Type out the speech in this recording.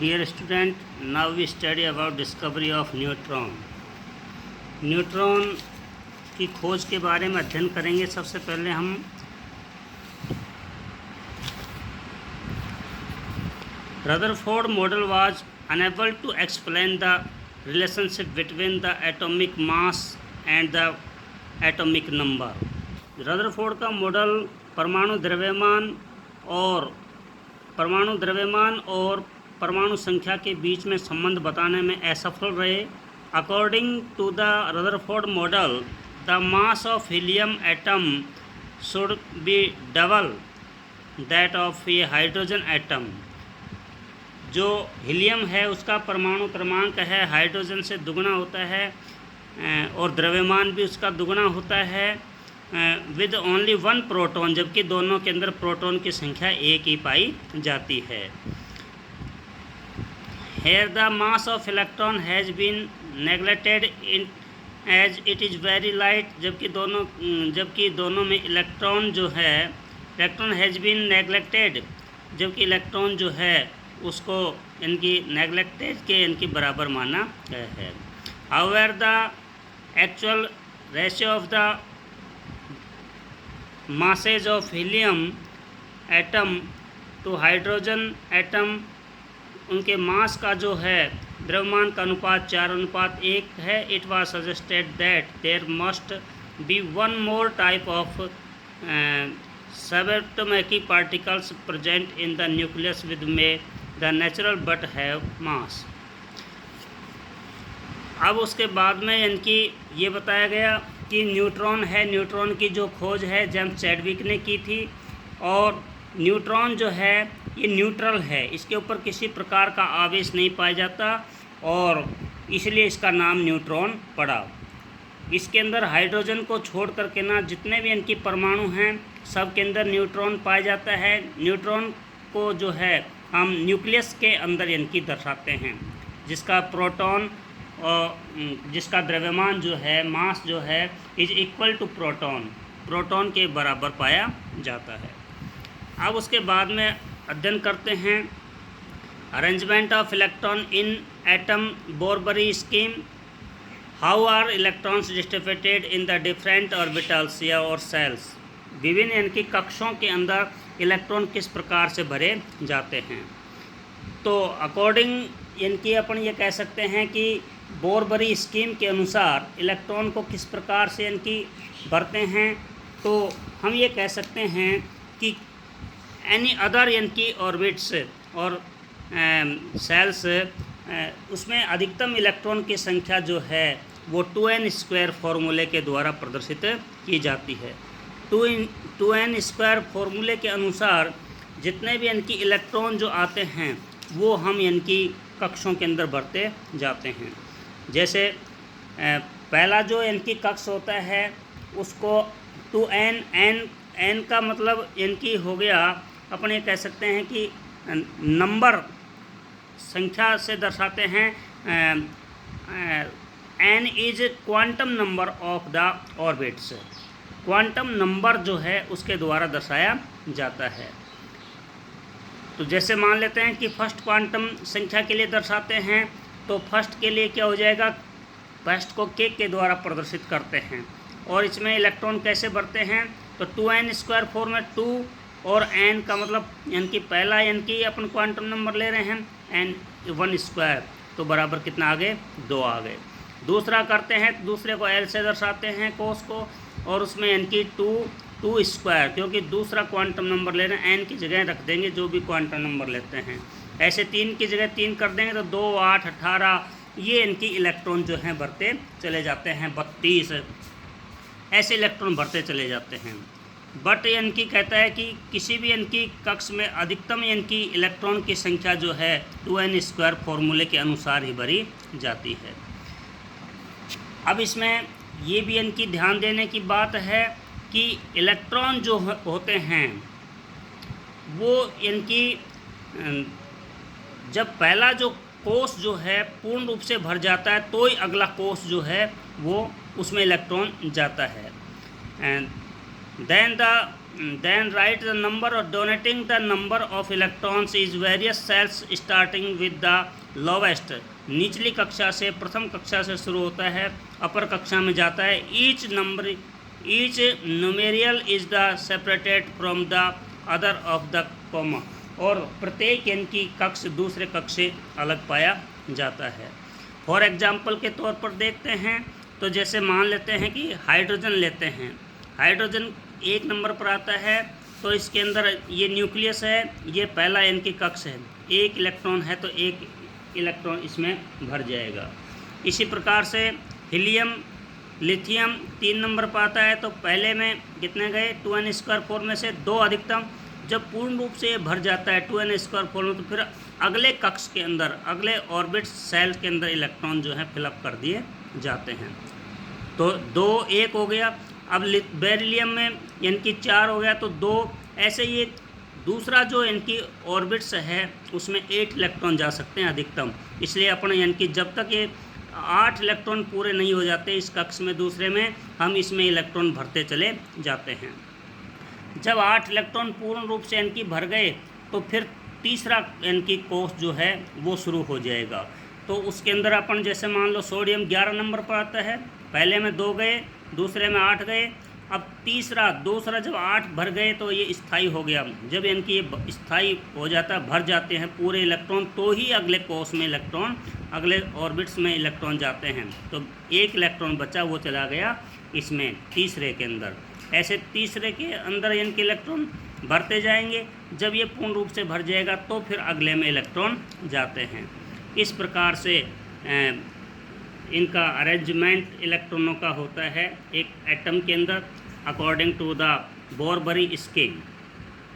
Dear student, now we study about discovery of neutron. Neutron की खोज के बारे में अध्ययन करेंगे। सबसे पहले हम Rutherford model was unable to explain the relationship between the atomic mass and the atomic number. Rutherford का मॉडल परमाणु द्रव्यमान और परमाणु संख्या के बीच में संबंध बताने में असफल रहे। According to the Rutherford model, the mass of helium atom should be double that of a hydrogen atom. जो हीलियम है उसका परमाणु क्रमांक है हाइड्रोजन से दुगना होता है और द्रव्यमान भी उसका दुगना होता है विद ओनली वन प्रोटॉन, जबकि दोनों के अंदर प्रोटॉन की संख्या एक ही पाई जाती है। Here the mass of electron has been neglected in as it is very light, जबकि दोनों में इलेक्ट्रॉन हैज़ बीन नेगलेक्टेड, जबकि इलेक्ट्रॉन जो है उसको इनकी नेगलेक्टेड के इनकी बराबर माना गया है। However, the actual ratio of the masses of helium atom to hydrogen atom, उनके मास का जो है द्रव्यमान का अनुपात 4:1 है। It was suggested that there must be one more type of subatomic particles present in the nucleus with में the natural but have mass. अब उसके बाद में इनकी ये बताया गया कि न्यूट्रॉन की जो खोज है जेम्स चैडविक ने की थी, और न्यूट्रॉन जो है ये न्यूट्रल है, इसके ऊपर किसी प्रकार का आवेश नहीं पाया जाता और इसलिए इसका नाम न्यूट्रॉन पड़ा। इसके अंदर हाइड्रोजन को छोड़ करके ना जितने भी इनकी परमाणु हैं सब के अंदर न्यूट्रॉन पाया जाता है। न्यूट्रॉन को जो है हम न्यूक्लियस के अंदर इनकी दर्शाते हैं, जिसका प्रोटॉन और जिसका द्रव्यमान जो है मास जो है इज इक्वल टू प्रोटॉन के बराबर पाया जाता है। अब उसके बाद में अध्ययन करते हैं arrangement of electron in atom Bohr Bury scheme. How are electrons distributed in the different orbitals या और सेल्स। विभिन्न इनकी कक्षों के अंदर इलेक्ट्रॉन किस प्रकार से भरे जाते हैं। तो अकॉर्डिंग इनकी अपन ये कह सकते हैं कि बोरबरी स्कीम के अनुसार इलेक्ट्रॉन को किस प्रकार से इनकी भरते हैं, तो हम ये कह सकते हैं कि एनी अदर इनकी ऑर्बिट्स और सेल्स उसमें अधिकतम इलेक्ट्रॉन की संख्या जो है वो 2n² फॉर्मूले के द्वारा प्रदर्शित की जाती है। 2n² फॉर्मूले के अनुसार जितने भी इनकी इलेक्ट्रॉन जो आते हैं वो हम इनकी कक्षों के अंदर भरते जाते हैं। जैसे पहला जो इनकी कक्ष होता है उसको 2n का मतलब इनकी हो गया, अपन ये कह सकते हैं कि नंबर संख्या से दर्शाते हैं। n is quantum number of the orbits, quantum number जो है उसके द्वारा दर्शाया जाता है। तो जैसे मान लेते हैं कि फर्स्ट क्वांटम संख्या के लिए दर्शाते हैं, तो फर्स्ट के लिए क्या हो जाएगा, फर्स्ट को k के द्वारा प्रदर्शित करते हैं। और इसमें इलेक्ट्रॉन कैसे बढ़ते हैं, तो 2n² फॉर्म में 2 और n का मतलब इनकी पहला इनकी अपन क्वांटम नंबर ले रहे हैं n1², तो बराबर कितना आ गए, 2 आ गए। दूसरा करते हैं, दूसरे को l से दर्शाते हैं कोस को, और उसमें इनकी 2² क्योंकि दूसरा क्वांटम नंबर ले रहे हैं, n की जगह रख देंगे जो भी क्वांटम नंबर लेते हैं। ऐसे 3 की जगह 3 कर देंगे तो 2, 8, 18 ये इनकी इलेक्ट्रॉन जो हैं भरते चले जाते हैं। 32 ऐसे इलेक्ट्रॉन भरते चले जाते हैं। बट इनकी कहता है कि किसी भी इनकी कक्ष में अधिकतम इनकी इलेक्ट्रॉन की संख्या जो है 2n² फॉर्मूले के अनुसार ही भरी जाती है। अब इसमें ये भी इनकी ध्यान देने की बात है कि इलेक्ट्रॉन जो होते हैं वो इनकी जब पहला जो कोष जो है पूर्ण रूप से भर जाता है तो ही अगला कोष जो है वो उसमें इलेक्ट्रॉन जाता है। Then the then write the number or donating the number of electrons is various cells starting with the lowest. निचली कक्षा से, प्रथम कक्षा से शुरू होता है, अपर कक्षा में जाता है. each numeral is the separated from the other of the comma. और प्रत्येक n की कक्ष दूसरे कक्ष से अलग पाया जाता है. फॉर एग्जाम्पल के तौर पर देखते हैं तो जैसे मान लेते हैं कि हाइड्रोजन लेते हैं. हाइड्रोजन 1 नंबर पर आता है, तो इसके अंदर ये न्यूक्लियस है, ये पहला n की कक्ष है, 1 इलेक्ट्रॉन है तो 1 इलेक्ट्रॉन इसमें भर जाएगा. इसी प्रकार से हीलियम, लिथियम 3 नंबर पर आता है, तो पहले में कितने गए, 2n² 4 में से 2 अधिकतम. जब पूर्ण रूप से भर जाता है 2n² 4 में, तो फिर अगले कक्ष के अंदर, अगले ऑर्बिट सेल के अंदर इलेक्ट्रॉन जो है फिलअप कर दिए जाते हैं. तो 2 1 हो गया. अब बेरिलियम में इनकी 4 हो गया, तो 2. ऐसे ये दूसरा जो इनकी ऑर्बिट्स है उसमें 8 इलेक्ट्रॉन जा सकते हैं अधिकतम. इसलिए अपन इनकी जब तक ये 8 इलेक्ट्रॉन पूरे नहीं हो जाते इस कक्ष में दूसरे में, हम इसमें इलेक्ट्रॉन भरते चले जाते हैं. जब 8 इलेक्ट्रॉन पूर्ण रूप से इनकी भर गए, तो फिर तीसरा इनकी कोष जो है वो शुरू हो जाएगा. तो उसके अंदर अपन जैसे मान लो सोडियम 11 नंबर पर आता है, पहले में 2 गए, दूसरे में 8 गए. अब दूसरा जब 8 भर गए तो ये स्थायी हो गया. जब इनकी ये स्थायी हो जाता है, भर जाते हैं पूरे इलेक्ट्रॉन, तो ही अगले कोष में इलेक्ट्रॉन, अगले ऑर्बिट्स में इलेक्ट्रॉन जाते हैं. तो 1 इलेक्ट्रॉन बचा, वो चला गया इसमें तीसरे के अंदर. ऐसे तीसरे के अंदर इनके इलेक्ट्रॉन भरते जाएंगे. जब ये पूर्ण रूप से भर जाएगा तो फिर अगले में इलेक्ट्रॉन जाते हैं. इस प्रकार से इनका अरेंजमेंट इलेक्ट्रॉनों का होता है एक एटम के अंदर अकॉर्डिंग टू द बोरबरी स्केल.